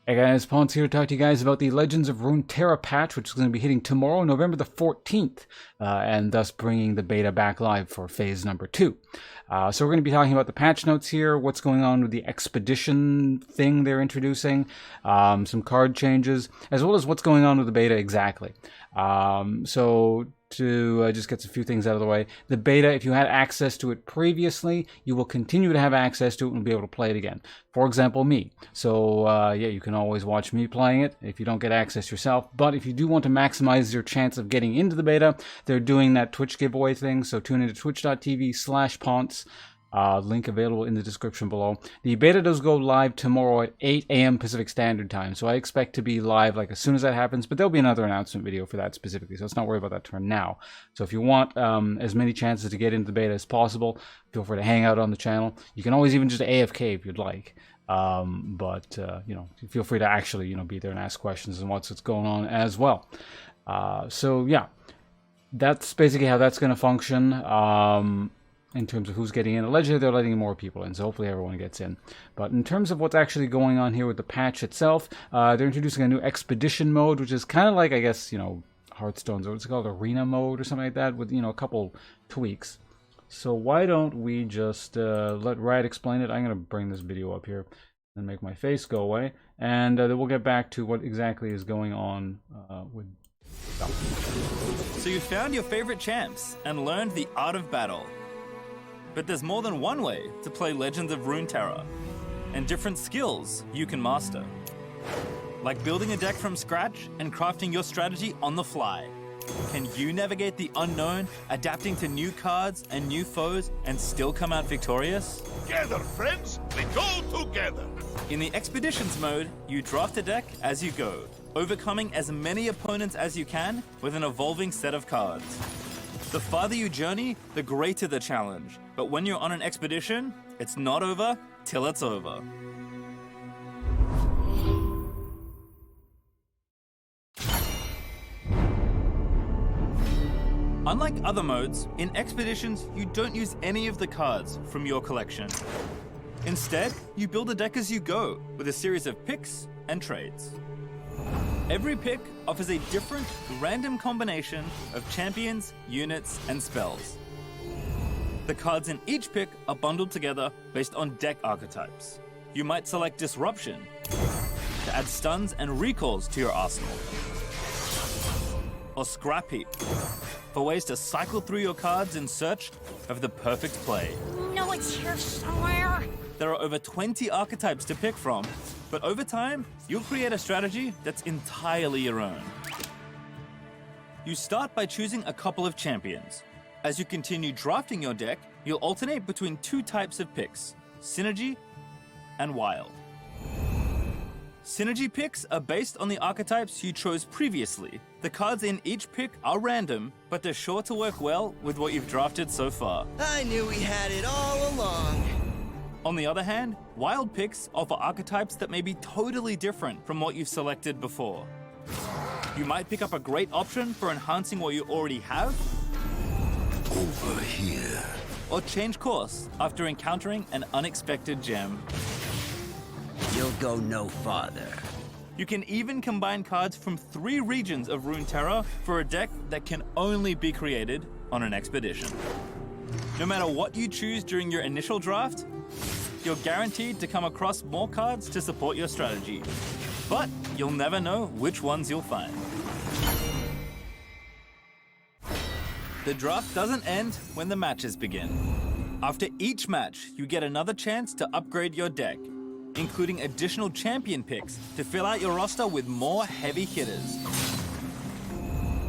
Hey guys, Ponce here to talk to you guys about the Legends of Runeterra patch, which is going to be hitting tomorrow, November the 14th, and thus bringing the beta back live for phase number 2. So we're going to be talking about the patch notes here, what's going on with the expedition thing they're introducing, some card changes, as well as what's going on with the beta exactly. To just get a few things out of the way, the beta, if you had access to it previously, you will continue to have access to it and be able to play it again. For example, me. So yeah, you can always watch me playing it if you don't get access yourself. But if you do want to maximize your chance of getting into the beta, they're doing that Twitch giveaway thing. So tune into twitch.tv/Ponce. Link available in the description below. The beta does go live tomorrow at 8 a.m. Pacific Standard Time, so I expect to be live like as soon as that happens, but there'll be another announcement video for that specifically, so let's not worry about that for now. So if you want as many chances to get into the beta as possible, feel free to hang out on the channel. You can always even just AFK if you'd like, you know, feel free to actually, you know, be there and ask questions and what's going on as well. So yeah, that's basically how that's going to function. In terms of who's getting in. Allegedly, they're letting more people in, so hopefully everyone gets in. But in terms of what's actually going on here with the patch itself, they're introducing a new expedition mode, which is kind of like, I guess, you know, Hearthstone's, what's it called, arena mode or something like that, with, you know, a couple tweaks. So why don't we just let Riot explain it? I'm going to bring this video up here and make my face go away, and then we'll get back to what exactly is going on with... So you found your favorite champs and learned the art of battle. But there's more than one way to play Legends of Runeterra, and different skills you can master. Like building a deck from scratch and crafting your strategy on the fly. Can you navigate the unknown, adapting to new cards and new foes, and still come out victorious? Together, friends, we go together! In the Expeditions mode, you draft a deck as you go, overcoming as many opponents as you can with an evolving set of cards. The farther you journey, the greater the challenge. But when you're on an expedition, it's not over till it's over. Unlike other modes, in Expeditions, you don't use any of the cards from your collection. Instead, you build a deck as you go, with a series of picks and trades. Every pick offers a different, random combination of champions, units, and spells. The cards in each pick are bundled together based on deck archetypes. You might select Disruption to add stuns and recalls to your arsenal. Or Scrap Heap for ways to cycle through your cards in search of the perfect play. No, it's here somewhere. There are over 20 archetypes to pick from, but over time, you'll create a strategy that's entirely your own. You start by choosing a couple of champions. As you continue drafting your deck, you'll alternate between two types of picks, Synergy and Wild. Synergy picks are based on the archetypes you chose previously. The cards in each pick are random, but they're sure to work well with what you've drafted so far. I knew we had it all along. On the other hand, Wild picks offer archetypes that may be totally different from what you've selected before. You might pick up a great option for enhancing what you already have, Over here. or change course after encountering an unexpected gem. You'll go no farther. You can even combine cards from 3 regions of Runeterra for a deck that can only be created on an expedition. No matter what you choose during your initial draft, you're guaranteed to come across more cards to support your strategy. But you'll never know which ones you'll find. The draft doesn't end when the matches begin. After each match, you get another chance to upgrade your deck, including additional champion picks to fill out your roster with more heavy hitters.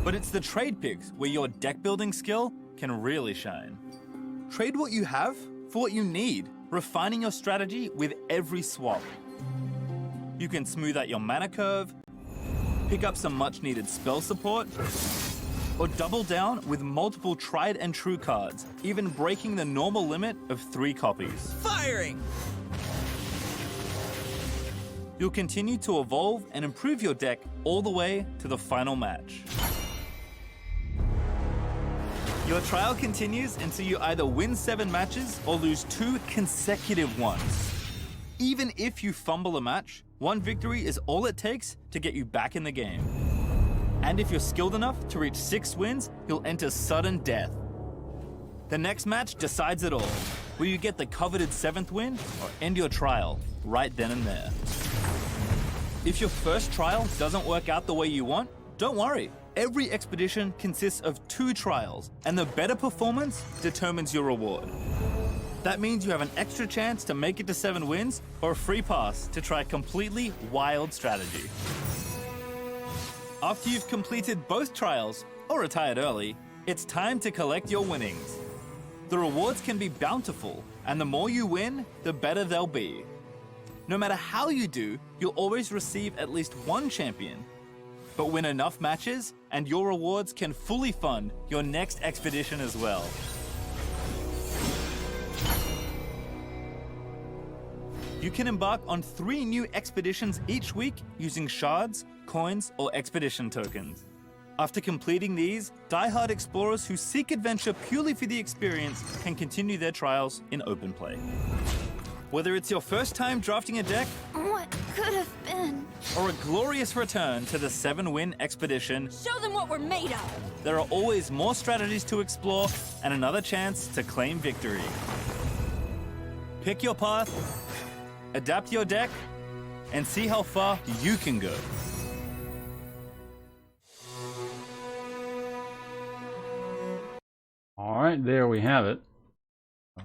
But it's the trade picks where your deck building skill can really shine. Trade what you have for what you need, refining your strategy with every swap. You can smooth out your mana curve, pick up some much needed spell support, or double down with multiple tried and true cards, even breaking the normal limit of 3 copies. Firing! You'll continue to evolve and improve your deck all the way to the final match. Your trial continues until you either win 7 matches or lose 2 consecutive ones. Even if you fumble a match, One victory is all it takes to get you back in the game. And if you're skilled enough to reach 6 wins, you'll enter sudden death. The next match decides it all. Will you get the coveted 7th win or end your trial right then and there? If your first trial doesn't work out the way you want, don't worry. Every expedition consists of 2 trials, and the better performance determines your reward. That means you have an extra chance to make it to 7 wins or a free pass to try a completely wild strategy. After you've completed both trials or retired early, it's time to collect your winnings. The rewards can be bountiful, and the more you win, the better they'll be. No matter how you do, you'll always receive at least 1 champion. But win enough matches, and your rewards can fully fund your next expedition as well. You can embark on 3 new expeditions each week using shards, coins, or expedition tokens. After completing these, die-hard explorers who seek adventure purely for the experience can continue their trials in open play. Whether it's your first time drafting a deck, What could have been? or a glorious return to the 7-win expedition, Show them what we're made of. there are always more strategies to explore and another chance to claim victory. Pick your path, adapt your deck, and see how far you can go. All right, there we have it.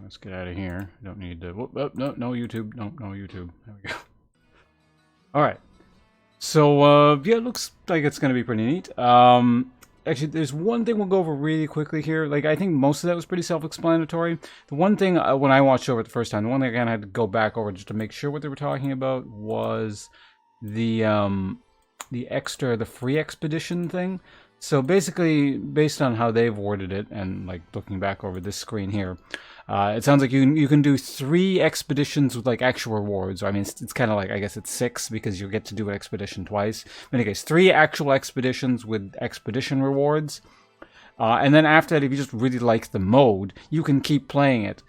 Let's get out of here. Don't need to. Whoop, oh, no YouTube. No YouTube. There we go. All right. So yeah, it looks like it's gonna be pretty neat. Actually, there's one thing we'll go over really quickly here. Like, I think most of that was pretty self-explanatory. The one thing when I watched over it the first time, the one thing I kind of had to go back over just to make sure what they were talking about was the free expedition thing. So basically, based on how they've worded it, and like looking back over this screen here, it sounds like you can do 3 expeditions with like actual rewards. I mean, it's kind of like, I guess it's 6 because you get to do an expedition twice. In any case, 3 actual expeditions with expedition rewards. And then after that, if you just really like the mode, you can keep playing it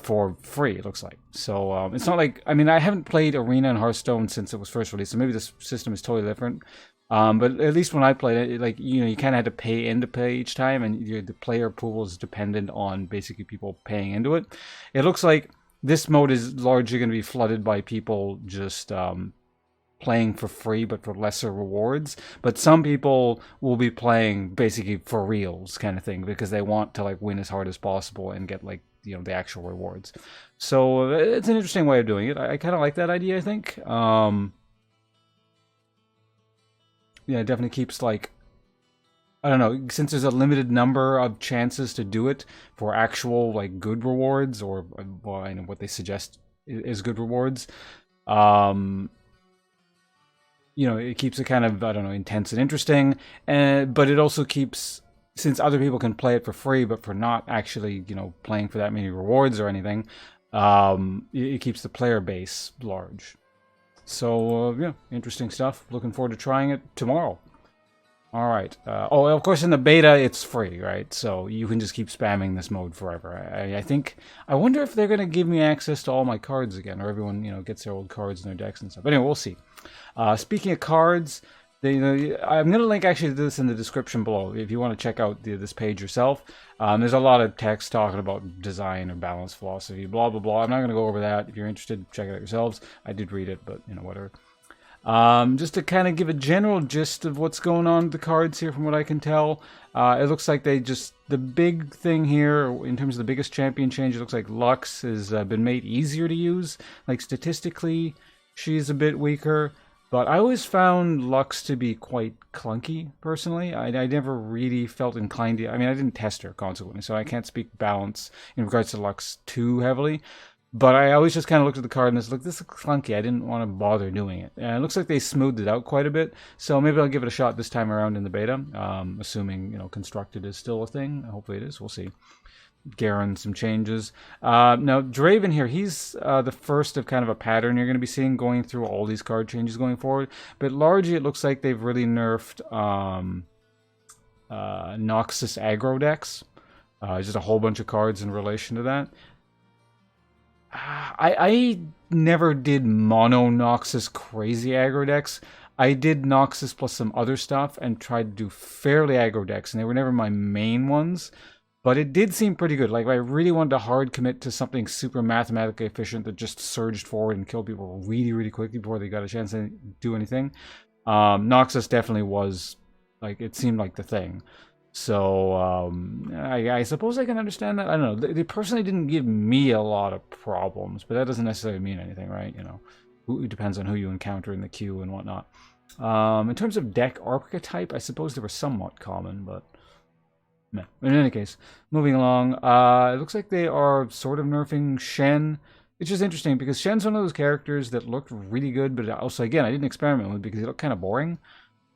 for free, it looks like. So it's not like, I mean, I haven't played Arena in Hearthstone since it was first released, so maybe this system is totally different. But at least when I played it, like, you know, you kind of had to pay in to play each time, and the player approval is dependent on basically people paying into it. It looks like this mode is largely going to be flooded by people just playing for free but for lesser rewards. But some people will be playing basically for reals kind of thing because they want to like win as hard as possible and get like, you know, the actual rewards. So it's an interesting way of doing it. I kind of like that idea, I think. Yeah, it definitely keeps, like, I don't know, since there's a limited number of chances to do it for actual, like, good rewards, or, well, I know what they suggest is good rewards, you know, it keeps it kind of, I don't know, intense and interesting, but it also keeps, since other people can play it for free, but for not actually, you know, playing for that many rewards or anything, it keeps the player base large. So, yeah, interesting stuff. Looking forward to trying it tomorrow. All right. Oh, of course, in the beta, it's free, right? So you can just keep spamming this mode forever. I wonder if they're going to give me access to all my cards again, or everyone, you know, gets their old cards in their decks and stuff. But anyway, we'll see. Speaking of cards, I'm going to link actually this in the description below if you want to check out this page yourself. There's a lot of text talking about design or balance philosophy, blah, blah, blah. I'm not going to go over that. If you're interested, check it out yourselves. I did read it, but, you know, whatever. Just to kind of give a general gist of what's going on with the cards here from what I can tell. It looks like the big thing here, in terms of the biggest champion change, it looks like Lux has been made easier to use. Like, statistically, she's a bit weaker. But I always found Lux to be quite clunky, personally. I never really felt inclined to... I mean, I didn't test her, consequently, so I can't speak balance in regards to Lux too heavily. But I always just kind of looked at the card and this is clunky. I didn't want to bother doing it. And it looks like they smoothed it out quite a bit. So maybe I'll give it a shot this time around in the beta, assuming, you know, Constructed is still a thing. Hopefully it is. We'll see. Garen some changes. Now, Draven here, he's the first of kind of a pattern you're going to be seeing going through all these card changes going forward. But largely, it looks like they've really nerfed Noxus aggro decks. Just a whole bunch of cards in relation to that. I never did mono Noxus crazy aggro decks. I did Noxus plus some other stuff and tried to do fairly aggro decks, and they were never my main ones. But it did seem pretty good. Like, I really wanted to hard commit to something super mathematically efficient that just surged forward and killed people really, really quickly before they got a chance to do anything. Noxus definitely was, like, it seemed like the thing. So, I suppose I can understand that. I don't know. They personally didn't give me a lot of problems, but that doesn't necessarily mean anything, right? You know, it depends on who you encounter in the queue and whatnot. In terms of deck archetype, I suppose they were somewhat common, but... In any case, moving along, it looks like they are sort of nerfing Shen, which is interesting because Shen's one of those characters that looked really good, but also, again, I didn't experiment with because he looked kind of boring.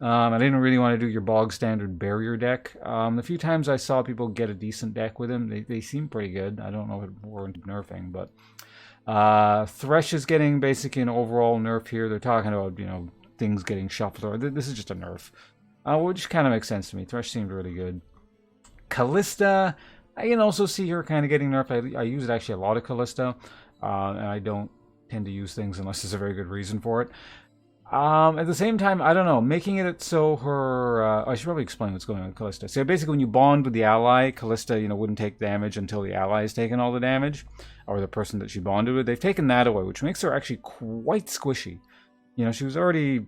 I didn't really want to do your bog standard barrier deck. The few times I saw people get a decent deck with him, they seem pretty good. I don't know if it warranted nerfing, but Thresh is getting basically an overall nerf here. They're talking about, you know, things getting shuffled, or this is just a nerf, which kind of makes sense to me. Thresh seemed really good. Callista, I can also see her kind of getting nerfed. I use actually a lot of Callista, and I don't tend to use things unless there's a very good reason for it. At the same time, I don't know, making it so her... I should probably explain what's going on with Callista. So basically when you bond with the ally, Callista, you know, wouldn't take damage until the ally has taken all the damage, or the person that she bonded with. They've taken that away, which makes her actually quite squishy. You know, she was already...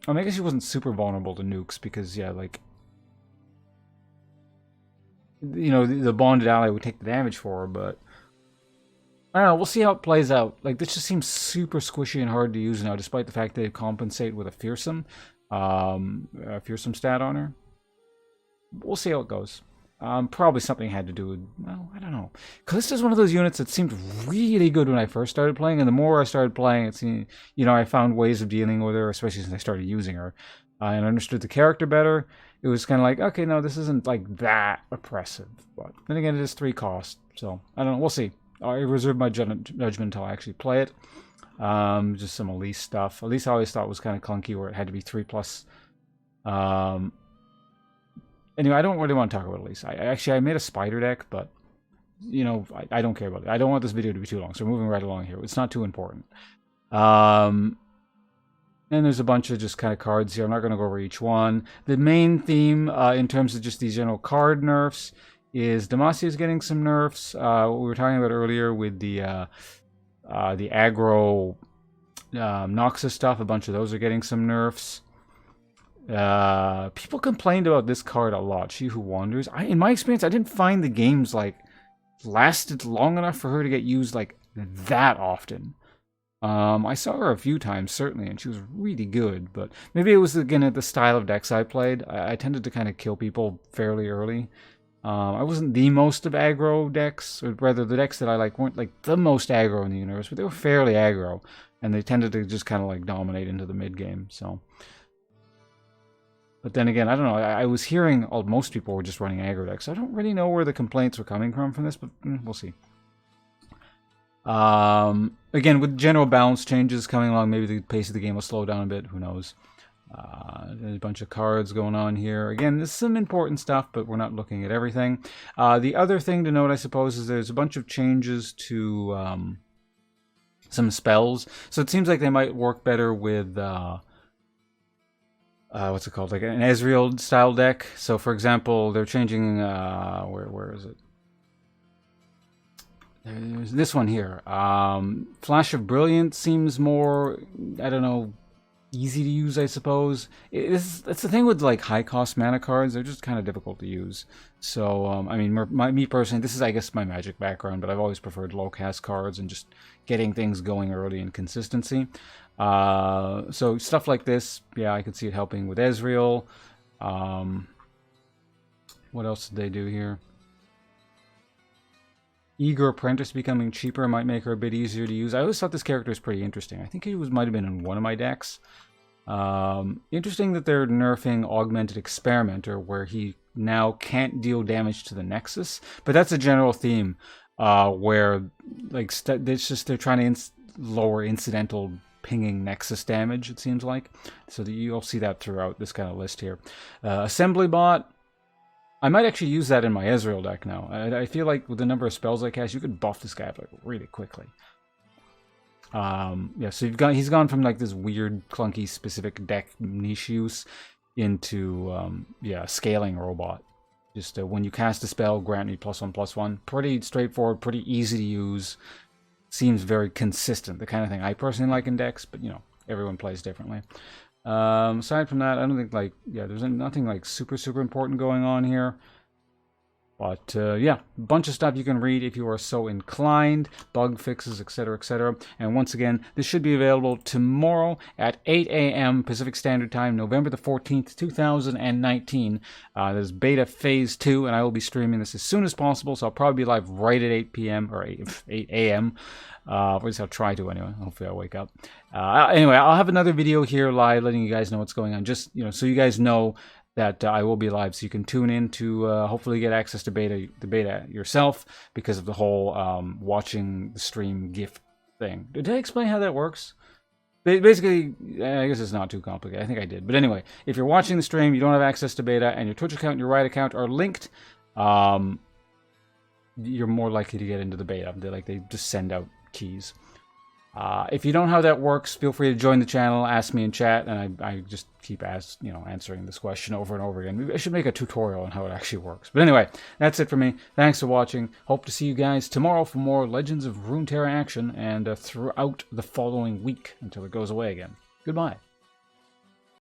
I mean, I guess she wasn't super vulnerable to nukes, because, yeah, like... You know, the bonded ally would take the damage for her, but... I don't know, we'll see how it plays out. Like, this just seems super squishy and hard to use now, despite the fact they compensate with a fearsome stat on her. We'll see how it goes. Probably something had to do with, well, I don't know. Callista's one of those units that seemed really good when I first started playing, and the more I started playing, it seemed, you know, I found ways of dealing with her, especially since I started using her, and understood the character better. It was kind of like, okay, no, this isn't like that oppressive. But then again, it is 3 cost, so I don't know. We'll see. I reserve my judgment until I actually play it. Just some Elise stuff. Elise I always thought was kind of clunky, where it had to be 3+. Anyway, I don't really want to talk about Elise. I made a spider deck, but you know, I don't care about it. I don't want this video to be too long, so we're moving right along here. It's not too important. And there's a bunch of just kind of cards here. I'm not going to go over each one. The main theme, in terms of just these general card nerfs, is Demacia is getting some nerfs. What we were talking about earlier with the aggro Noxus stuff, a bunch of those are getting some nerfs. People complained about this card a lot, She Who Wanders. In my experience, I didn't find the games like lasted long enough for her to get used like that often. I saw her a few times, certainly, and she was really good, but maybe it was, again, the style of decks I played. I tended to kind of kill people fairly early. I wasn't the most of aggro decks, or rather, the decks that I like weren't like the most aggro in the universe, but they were fairly aggro, and they tended to just kind of like dominate into the mid-game, so... But then again, I don't know, I was hearing most people were just running aggro decks, so I don't really know where the complaints were coming from this, but we'll see. Again, with general balance changes coming along, maybe the pace of the game will slow down a bit, who knows. There's a bunch of cards going on here. Again, this is some important stuff, but we're not looking at everything. The other thing to note, I suppose, is there's a bunch of changes to some spells. So it seems like they might work better with... what's it called? Like an Ezreal style deck. So for example, they're changing where is it? There's this one here. Flash of Brilliance seems more, I don't know, easy to use, I suppose. That's the thing with like high cost mana cards, they're just kind of difficult to use. So I mean, me personally, this is, I guess, my Magic background, but I've always preferred low cast cards and just getting things going early and consistency. So stuff like this, yeah, I could see it helping with Ezreal. What else did they do here? Eager Apprentice becoming cheaper might make her a bit easier to use. I always thought this character was pretty interesting. I think he might have been in one of my decks. Interesting that they're nerfing Augmented Experimenter, where he now can't deal damage to the Nexus. But that's a general theme, where like they're trying to lower incidental pinging Nexus damage, it seems like. So you'll see that throughout this kind of list here. Assembly Bot. I might actually use that in my Ezreal deck now. I feel like with the number of spells I cast, you could buff this guy up like really quickly. Yeah, so he's gone from like this weird, clunky, specific deck niche use into yeah, scaling robot. Just when you cast a spell, grant me +1/+1. Pretty straightforward, pretty easy to use. Seems very consistent. The kind of thing I personally like in decks, but you know, everyone plays differently. Aside from that, I don't think like, yeah, there's nothing like super important going on here. But yeah, a bunch of stuff you can read if you are so inclined, bug fixes, etc., etc. And once again, this should be available tomorrow at 8 a.m. Pacific Standard Time, November the 14th, 2019. There's beta phase 2, and I will be streaming this as soon as possible, so I'll probably be live right at 8 p.m. or 8 a.m. At least I'll try to anyway. Hopefully I'll wake up. Anyway, I'll have another video here live letting you guys know what's going on, just, you know, so you guys know that I will be live, so you can tune in to hopefully get access to the beta yourself, because of the whole watching the stream gift thing. Did I explain how that works? Basically, I guess it's not too complicated. I think I did. But anyway, if you're watching the stream, you don't have access to beta, and your Twitch account and your Riot account are linked, you're more likely to get into the beta. They just send out keys. If you don't know how that works, feel free to join the channel, ask me in chat, and I just keep answering this question over and over again. Maybe I should make a tutorial on how it actually works. But anyway, that's it for me. Thanks for watching. Hope to see you guys tomorrow for more Legends of Runeterra action, and throughout the following week until it goes away again. Goodbye.